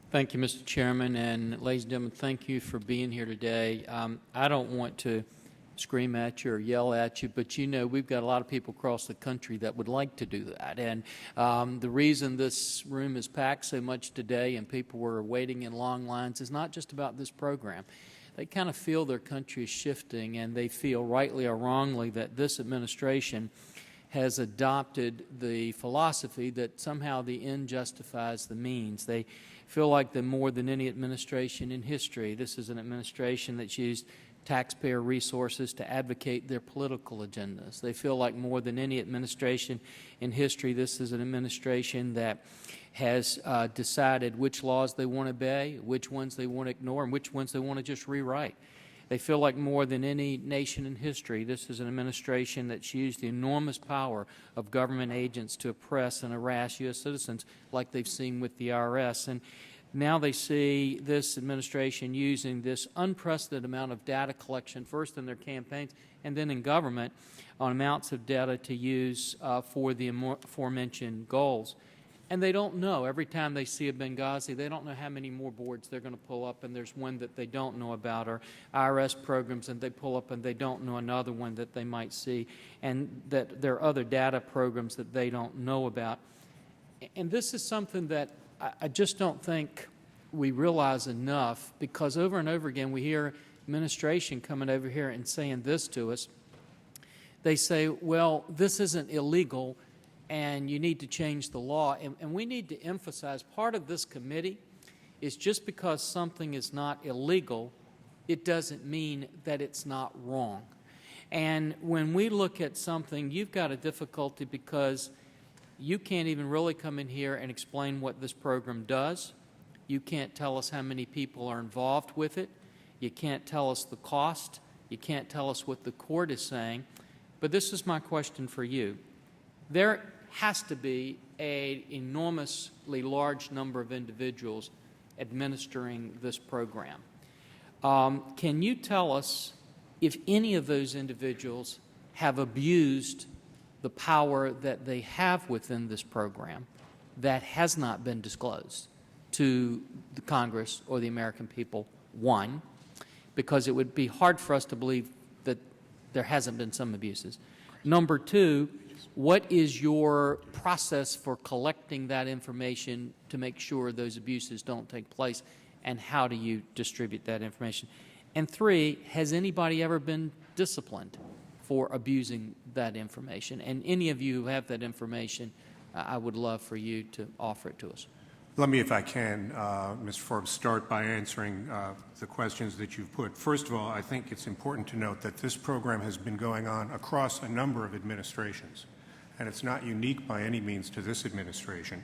Thank you, Mr. Chairman, and ladies and gentlemen, thank you for being here today. I don't want to scream at you or yell at you, but you know we've got a lot of people across the country that would like to do that. And the reason this room is packed so much today and people were waiting in long lines is not just about this program. They kind of feel their country is shifting, and they feel rightly or wrongly that this administration has adopted the philosophy that somehow the end justifies the means. They feel like that more than any administration in history, this is an administration that's used taxpayer resources to advocate their political agendas. They feel like more than any administration in history, this is an administration that has decided which laws they want to obey, which ones they want to ignore, and which ones they want to just rewrite. They feel like more than any nation in history, this is an administration that's used the enormous power of government agents to oppress and harass U.S. citizens like they've seen with the IRS. And now they see this administration using this unprecedented amount of data collection, first in their campaigns and then in government, on amounts of data to use for the aforementioned goals. And they don't know, every time they see a Benghazi, they don't know how many more boards they're going to pull up, and there's one that they don't know about, or IRS programs, and they pull up and they don't know another one that they might see, and that there are other data programs that they don't know about. And this is something that I just don't think we realize enough, because over and over again we hear administration coming over here and saying this to us. They say, well, this isn't illegal, and you need to change the law. And we need to emphasize part of this committee is just because something is not illegal, it doesn't mean that it's not wrong. And when we look at something, you've got a difficulty because you can't even really come in here and explain what this program does. You can't tell us how many people are involved with it. You can't tell us the cost. You can't tell us what the court is saying. But this is my question for you. There has to be an enormously large number of individuals administering this program. Can you tell us if any of those individuals have abused the power that they have within this program that has not been disclosed to the Congress or the American people? One, because it would be hard for us to believe that there hasn't been some abuses. Number two, what is your process for collecting that information to make sure those abuses don't take place, and how do you distribute that information? And three, has anybody ever been disciplined for abusing that information? And any of you who have that information, I would love for you to offer it to us. Let me, if I can, Mr. Forbes, start by answering the questions that you've put. First of all, I think it's important to note that this program has been going on across a number of administrations, and it's not unique by any means to this administration.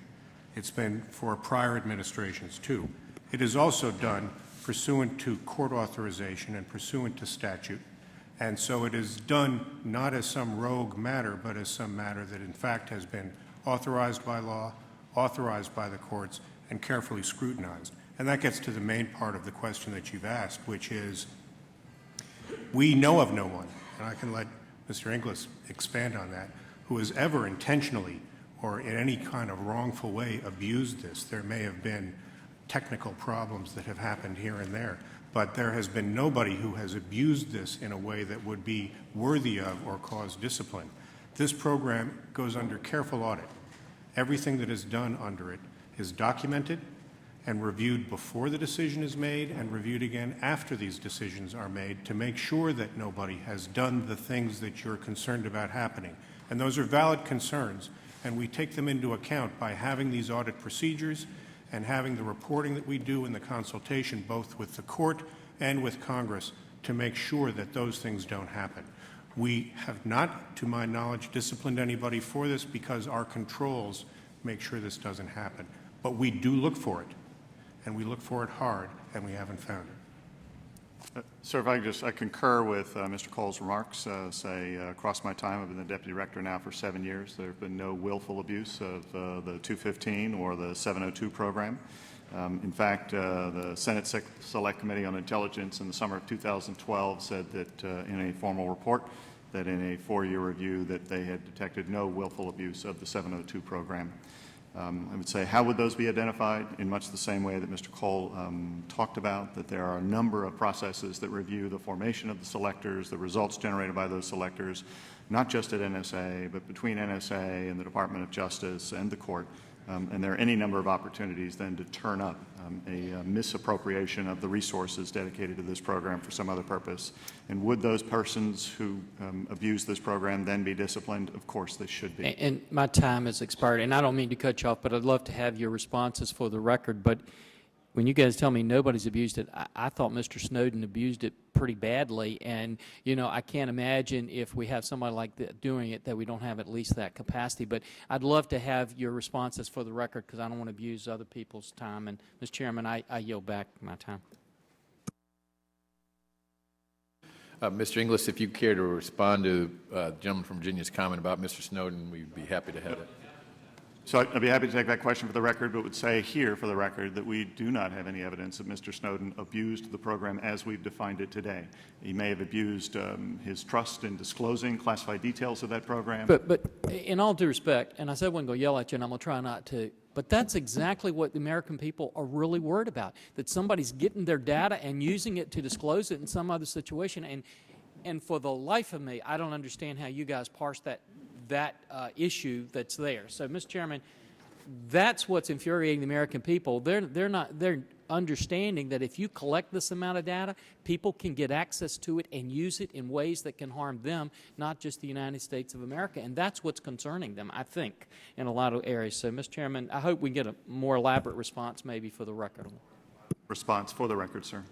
It's been for prior administrations, too. It is also done pursuant to court authorization and pursuant to statute, and so it is done not as some rogue matter, but as some matter that, in fact, has been authorized by law, authorized by the courts, and carefully scrutinized. And that gets to the main part of the question that you've asked, which is, we know of no one, and I can let Mr. Inglis expand on that, who has ever intentionally or in any kind of wrongful way abused this. There may have been technical problems that have happened here and there, but there has been nobody who has abused this in a way that would be worthy of or cause discipline. This program goes under careful audit. Everything that is done under it is documented and reviewed before the decision is made and reviewed again after these decisions are made to make sure that nobody has done the things that you're concerned about happening. And those are valid concerns, and we take them into account by having these audit procedures and having the reporting that we do in the consultation both with the court and with Congress to make sure that those things don't happen. We have not, to my knowledge, disciplined anybody for this because our controls make sure this doesn't happen. But we do look for it, and we look for it hard, and we haven't found it. Sir, if I could just, I concur with Mr. Cole's remarks. Across my time, I've been the Deputy Director now for 7 years. There have been no willful abuse of the 215 or the 702 program. In fact, the Senate Select Committee on Intelligence in the summer of 2012 said that in a formal report that in a 4-year review that they had detected no willful abuse of the 702 program. I would say, how would those be identified? In much the same way that Mr. Cole talked about, that there are a number of processes that review the formation of the selectors, the results generated by those selectors, not just at NSA, but between NSA and the Department of Justice and the court. And there are any number of opportunities then to turn up a misappropriation of the resources dedicated to this program for some other purpose. And would those persons who abuse this program then be disciplined? Of course they should be. And my time has expired, and I don't mean to cut you off, but I'd love to have your responses for the record. But when you guys tell me nobody's abused it, I thought Mr. Snowden abused it pretty badly. And, you know, I can't imagine if we have somebody like that doing it that we don't have at least that capacity. But I'd love to have your responses for the record because I don't want to abuse other people's time. And, Mr. Chairman, I yield back my time. Mr. Inglis, if you care to respond to the gentleman from Virginia's comment about Mr. Snowden, we'd be happy to have it. So I'd be happy to take that question for the record, but would say here for the record that we do not have any evidence that Mr. Snowden abused the program as we've defined it today. He may have abused his trust in disclosing classified details of that program. But in all due respect, and I said I wasn't going to yell at you, and I'm going to try not to, but that's exactly what the American people are really worried about, that somebody's getting their data and using it to disclose it in some other situation. And for the life of me, I don't understand how you guys parse that issue that's there. So, Mr. Chairman, that's what's infuriating the American people. They're understanding that if you collect this amount of data, people can get access to it and use it in ways that can harm them, not just the United States of America. And that's what's concerning them, I think, in a lot of areas. So, Mr. Chairman, I hope we get a more elaborate response maybe for the record. Response for the record, sir.